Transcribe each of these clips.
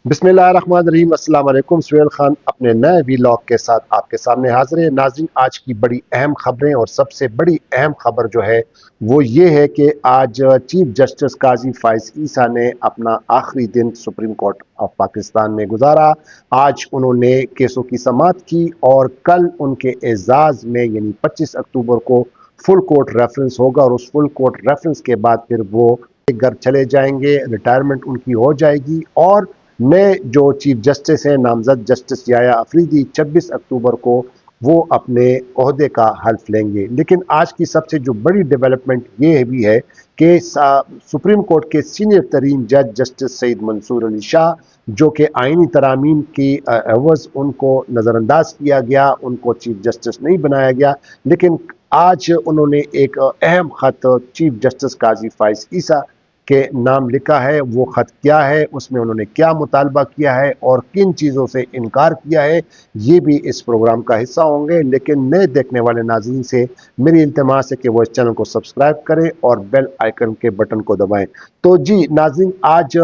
बिस्मिल्लाहिर्रहमानिर्रहीम। अस्सलाम वालेकुम। सुहेल खान अपने नए वीलॉग के साथ आपके सामने हाजिर है। नाज़रीन, आज की बड़ी अहम खबरें और सबसे बड़ी अहम खबर जो है वो ये है कि आज चीफ जस्टिस काजी फाइज ईसा ने अपना आखिरी दिन सुप्रीम कोर्ट ऑफ पाकिस्तान में गुजारा। आज उन्होंने केसों की समाअत की और कल उनके एजाज़ में यानी 25 अक्टूबर को फुल कोर्ट रेफरेंस होगा और उस फुल कोर्ट रेफरेंस के बाद फिर वो घर चले जाएंगे, रिटायरमेंट उनकी हो जाएगी और नए जो चीफ जस्टिस हैं नामजद जस्टिस याया अफरीदी 26 अक्टूबर को वो अपने ओहदे का हल्फ लेंगे। लेकिन आज की सबसे जो बड़ी डेवलपमेंट ये भी है कि सुप्रीम कोर्ट के सीनियर तरीन जज जस्टिस सईद मंसूर अली शाह जो कि आइनी तरामीम की एवज उनको नज़रअंदाज किया गया, उनको चीफ जस्टिस नहीं बनाया गया, लेकिन आज उन्होंने एक अहम ख़त चीफ जस्टिस काजी फाइज ईसा के नाम लिखा है। वो ख़त क्या है, उसमें उन्होंने क्या मुतालबा किया है और किन चीज़ों से इनकार किया है, ये भी इस प्रोग्राम का हिस्सा होंगे। लेकिन नए देखने वाले नाज़रीन से मेरी इल्तिमास है कि वो इस चैनल को सब्सक्राइब करें और बेल आइकन के बटन को दबाएं। तो जी नाज़रीन, आज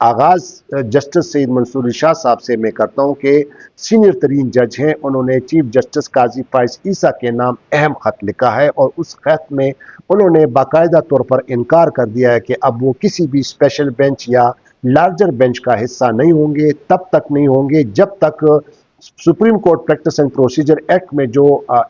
आगाज़ जस्टिस सईद मंसूर अली शाह साहब से मैं करता हूँ कि सीनियर तरीन जज हैं, उन्होंने चीफ जस्टिस काजी फाइज ईसा के नाम अहम ख़त लिखा है और उस ख़त में उन्होंने बाकायदा तौर पर इनकार कर दिया है कि अब वो किसी भी स्पेशल बेंच या लार्जर बेंच का हिस्सा नहीं होंगे, तब तक नहीं होंगे जब तक supreme court practice and procedure act में जो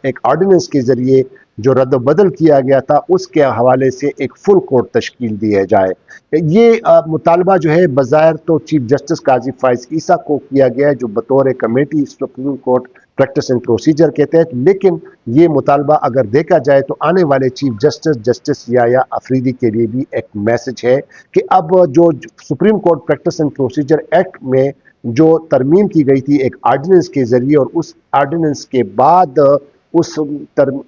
एक ऑर्डिनेंस के जरिए जो रद्द बदल किया गया था उसके हवाले से एक फुल कोर्ट तश्कील दिया जाए। ये मुतालबा जो है बज़ाहिर तो चीफ जस्टिस काजी फाइज ईसा को किया गया है जो बतौर committee supreme court practice and procedure के तहत, लेकिन ये मुतालबा अगर देखा जाए तो आने वाले चीफ जस्टिस जस्टिस याया अफरीदी के लिए भी एक मैसेज है कि अब जो supreme court practice and procedure act में जो तरमीम की गई थी एक आर्डिनेंस के जरिए और उस आर्डिनेंस के बाद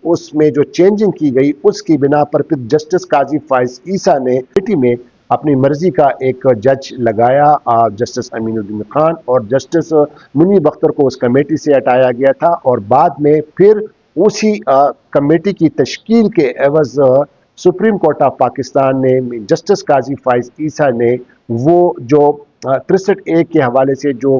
उसमें जो चेंजिंग की गई उसकी बिना पर फिर जस्टिस काजी फाइज ईसा ने कमेटी में अपनी मर्जी का एक जज लगाया, जस्टिस अमीनुद्दीन खान, और जस्टिस मुनीब अख्तर को उस कमेटी से हटाया गया था और बाद में फिर उसी कमेटी की तश्कील के एवज सुप्रीम कोर्ट ऑफ पाकिस्तान ने जस्टिस काजी फाइज ईसा ने वो जो 63A के हवाले से जो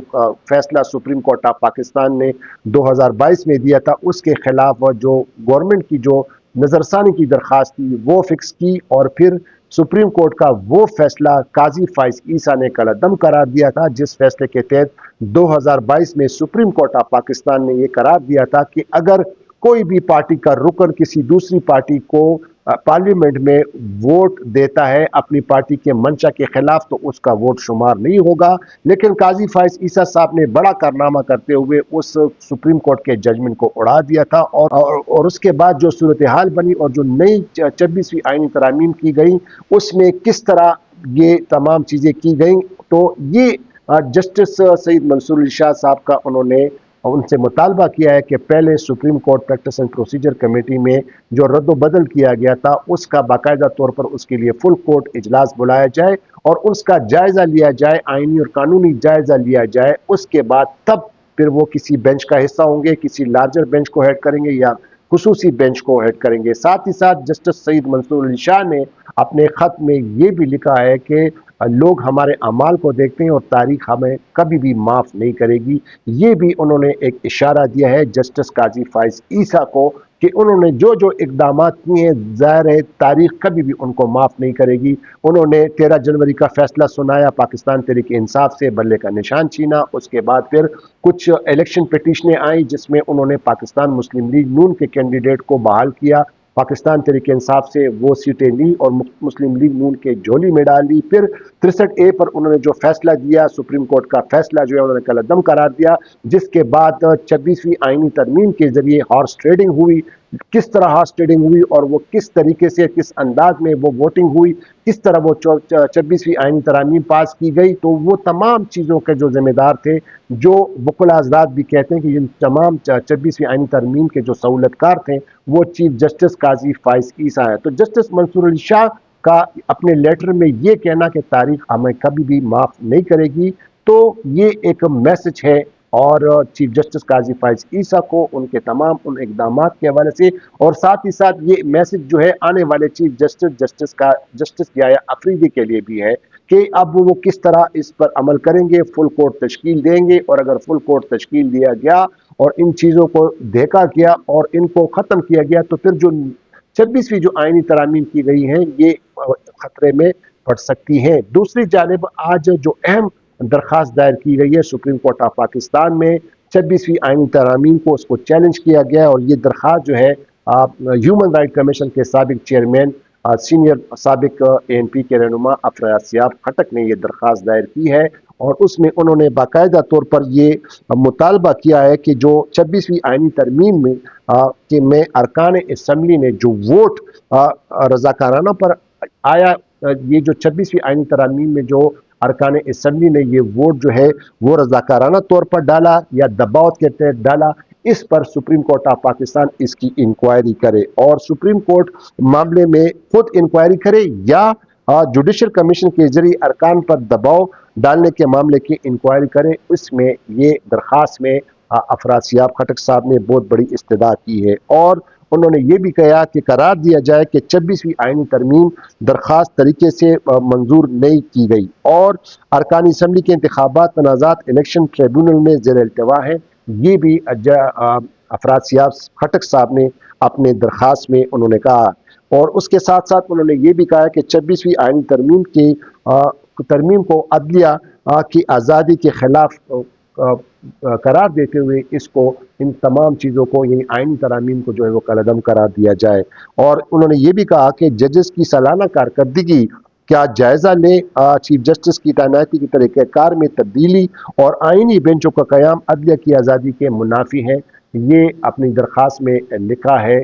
फैसला सुप्रीम कोर्ट ऑफ पाकिस्तान ने 2022 में दिया था उसके खिलाफ जो गवर्नमेंट की जो नज़रसानी की दरख्वास्त थी वो फिक्स की और फिर सुप्रीम कोर्ट का वो फैसला काजी फाइज ईसा ने कलअदम करार दिया था, जिस फैसले के तहत 2022 में सुप्रीम कोर्ट ऑफ पाकिस्तान ने ये करार दिया था कि अगर कोई भी पार्टी का रुकन किसी दूसरी पार्टी को पार्लियामेंट में वोट देता है अपनी पार्टी के मंशा के खिलाफ तो उसका वोट शुमार नहीं होगा। लेकिन काजी फाइज ईसा साहब ने बड़ा कारनामा करते हुए उस सुप्रीम कोर्ट के जजमेंट को उड़ा दिया था और उसके बाद जो सूरत हाल बनी और जो नई 26वीं आईनी तरामीम की गई उसमें किस तरह ये तमाम चीज़ें की गई, तो ये जस्टिस सईद मंसूर अली शाह साहब का उन्होंने उनसे मुतालबा किया है कि पहले supreme court practice and procedure committee में जो रद्द बदल किया गया था उसका बाकायदा तौर पर उसके लिए फुल कोर्ट इजलास बुलाया जाए और उसका जायज़ा लिया जाए, आइनी और कानूनी जायज़ा लिया जाए। उसके बाद तब फिर वो किसी बेंच का हिस्सा होंगे, किसी लार्जर बेंच को हेड करेंगे या खुसूसी बेंच को हेड करेंगे। साथ ही साथ जस्टिस सईद मंसूर अली शाह ने अपने ख़त में ये भी लिखा है कि लोग हमारे अमाल को देखते हैं और तारीख हमें कभी भी माफ़ नहीं करेगी। ये भी उन्होंने एक इशारा दिया है जस्टिस काजी फाइज ईसा को कि उन्होंने जो जो इकदाम किए हैं ज़ाहिर है तारीख कभी भी उनको माफ़ नहीं करेगी। उन्होंने 13 जनवरी का फैसला सुनाया, पाकिस्तान तहरीक इंसाफ से बल्ले का निशान छीना, उसके बाद फिर कुछ इलेक्शन पिटीशनें आई जिसमें उन्होंने पाकिस्तान मुस्लिम लीग नून के कैंडिडेट को बहाल किया, पाकिस्तान तहरीक इंसाफ से वो सीटें ली और मुस्लिम लीग नून के झोली में डाल दी। फिर 63A पर उन्होंने जो फैसला दिया, सुप्रीम कोर्ट का फैसला जो है उन्होंने कलअदम करार दिया, जिसके बाद 26वीं आईनी तरमीम के जरिए हॉर्स ट्रेडिंग हुई। किस तरह हॉर्स ट्रेडिंग हुई और वो किस तरीके से किस अंदाज में वो वोटिंग हुई, किस तरह वो 26वीं आईनी तरामीम पास की गई, तो वो तमाम चीज़ों के जो जिम्मेदार थे, जो वकुला हज़रात भी कहते हैं कि इन तमाम 26वीं आईनी तरमीम के जो सहूलतकार थे वो चीफ जस्टिस काजी फाइज ईसा है। तो जस्टिस मंसूर अली शाह का अपने लेटर में ये कहना कि तारीख हमें कभी भी माफ़ नहीं करेगी, तो ये एक मैसेज है और चीफ जस्टिस काजी फाइज ईसा को उनके तमाम उन इकदाम के हवाले से, और साथ ही साथ ये मैसेज जो है आने वाले चीफ जस्टिस जस्टिस याया अफरीदी के लिए भी है کہ اب وہ کس طرح اس پر عمل کریں گے، فل کورٹ تشکیل دیں گے، اور اگر فل کورٹ تشکیل دیا گیا اور ان چیزوں کو دیکھا گیا اور ان کو ختم کیا گیا تو پھر جو 26ویں جو آئینی ترامیم کی گئی ہیں یہ خطرے میں پڑ سکتی ہیں۔ دوسری جانب آج جو اہم درخواست دائر کی گئی ہے سپریم کورٹ آف پاکستان میں 26ویں آئینی ترامیم کو اس کو چیلنج کیا گیا، اور یہ درخواست جو ہے ہیومن رائٹ کمیشن کے سابق چیئرمین سینئر سابق اے این پی کے رہنما افراسیاب خٹک نے یہ درخواست دائر کی ہے، اور اس میں انہوں نے باقاعدہ طور پر یہ مطالبہ کیا ہے کہ جو 26ویں آئینی ترمیم میں ارکان اسمبلی نے جو ووٹ رضاکارانہ پر آیا، یہ جو 26ویں آئینی ترامیم میں جو ارکان اسمبلی نے یہ ووٹ جو ہے وہ رضاکارانہ طور پر ڈالا یا دباؤ کے تحت ڈالا، اس پر سپریم کورٹ آف پاکستان اس کی انکوائری کرے، اور سپریم کورٹ معاملے میں خود انکوائری کرے یا جوڈیشل کمیشن کے ذریعے ارکان پر دباؤ ڈالنے کے معاملے کی انکوائری کرے۔ اس میں یہ درخواست میں افراسیاب خٹک صاحب نے بہت بڑی استدعا کی ہے، اور انہوں نے یہ بھی کہا کہ قرار دیا جائے کہ 26ویں آئینی ترمیم درخواست طریقے سے منظور نہیں کی گئی، اور ارکان اسمبلی کے انتخابات تنازعات الیکشن ٹریبونل میں زیر التوا ہے۔ یہ بھی افراسیاب خٹک صاحب نے اپنے درخواست میں انہوں نے کہا، اور اس کے ساتھ ساتھ انہوں نے یہ بھی کہا کہ 26ویں آئینی ترمیم کو عدلیہ کی آزادی کے خلاف قرار دیتے ہوئے اس کو ان تمام چیزوں کو یعنی آئینی ترامیم کو جو ہے وہ کالعدم قرار دیا جائے، اور انہوں نے یہ بھی کہا کہ ججز کی سالانہ کارکردگی کیا جائزہ لیں، چیف جسٹس کی تعیناتی کے طریقہ کار میں تبدیلی اور آئینی بینچوں کا قیام عدلیہ کی آزادی کے منافی ہیں۔ یہ اپنی درخواست میں لکھا ہے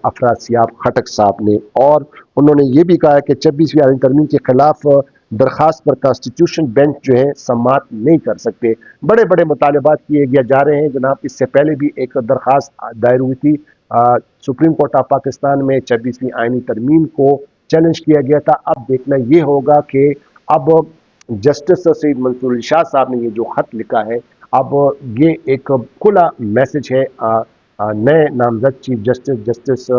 افراسیاب خٹک صاحب نے، اور انہوں نے یہ بھی کہا کہ 26ویں آئینی ترمیم کے خلاف درخواست پر کانسٹیٹیوشن بینچ جو ہے سماعت نہیں کر سکتے۔ بڑے بڑے مطالبات کیے گیا جا رہے ہیں جناب۔ اس سے پہلے بھی ایک درخواست دائر ہوئی تھی سپریم کورٹ آف پاکستان میں 26ویں آئینی ترمیم کو چیلنج کیا گیا تھا۔ اب دیکھنا یہ ہوگا کہ اب جسٹس سید منصور علی شاہ صاحب نے یہ جو خط لکھا ہے، اب یہ ایک کھلا میسج ہے نئے نامزد چیف جسٹس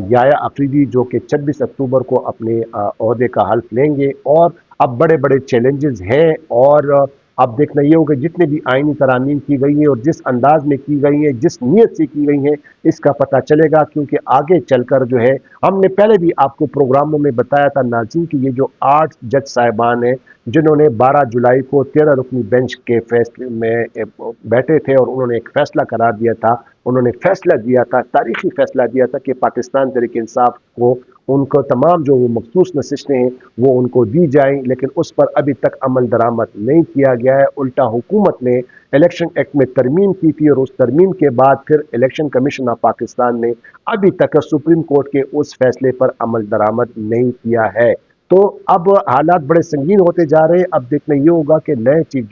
یایا افریدی، جو کہ 26 اکتوبر کو اپنے عہدے کا حلف لیں گے، اور اب بڑے بڑے چیلنجز ہیں، اور اب دیکھنا یہ ہوگا جتنے بھی آئینی ترامیم کی گئی ہیں اور جس انداز میں کی گئی ہیں، جس نیت سے کی گئی ہیں، اس کا پتہ چلے گا، کیونکہ آگے چل کر جو ہے ہم نے پہلے بھی آپ کو پروگراموں میں بتایا تھا ناظرین کہ یہ جو 8 جج صاحبان ہیں جنہوں نے 12 جولائی کو 13 رکنی بینچ کے فیصلے میں بیٹھے تھے اور انہوں نے ایک فیصلہ قرار دیا تھا، انہوں نے فیصلہ دیا تھا، تاریخی فیصلہ دیا تھا کہ پاکستان تحریک انصاف کو ان کو تمام جو مخصوص نشستیں ہیں وہ ان کو دی جائیں، لیکن اس پر ابھی تک عمل درآمد نہیں کیا گیا ہے۔ الٹا حکومت نے الیکشن ایکٹ میں ترمیم کی تھی، اور اس ترمیم کے بعد پھر الیکشن کمیشن آف پاکستان نے ابھی تک سپریم کورٹ کے اس فیصلے پر عمل درآمد نہیں کیا ہے۔ تو اب حالات بڑے سنگین ہوتے جا رہے ہیں۔ اب دیکھنا یہ ہوگا کہ نئے چیف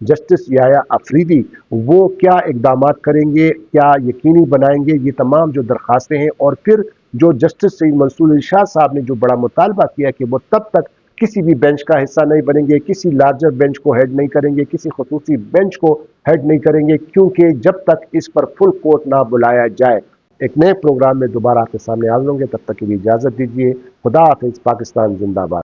جسٹس یایا افریدی وہ کیا اقدامات کریں گے، کیا یقینی بنائیں گے یہ تمام جو درخواستیں ہیں، اور پھر جو جسٹس سید منصور علی شاہ صاحب نے جو بڑا مطالبہ کیا کہ وہ تب تک کسی بھی بینچ کا حصہ نہیں بنیں گے، کسی لارجر بینچ کو ہیڈ نہیں کریں گے، کسی خصوصی بینچ کو ہیڈ نہیں کریں گے، کیونکہ جب تک اس پر فل کورٹ نہ بلایا جائے۔ ایک نئے پروگرام میں دوبارہ آپ کے سامنے حاضر ہوں گے، تب تک کے لیے اجازت دیجیے۔ خدا حافظ۔ پاکستان زندہ باد۔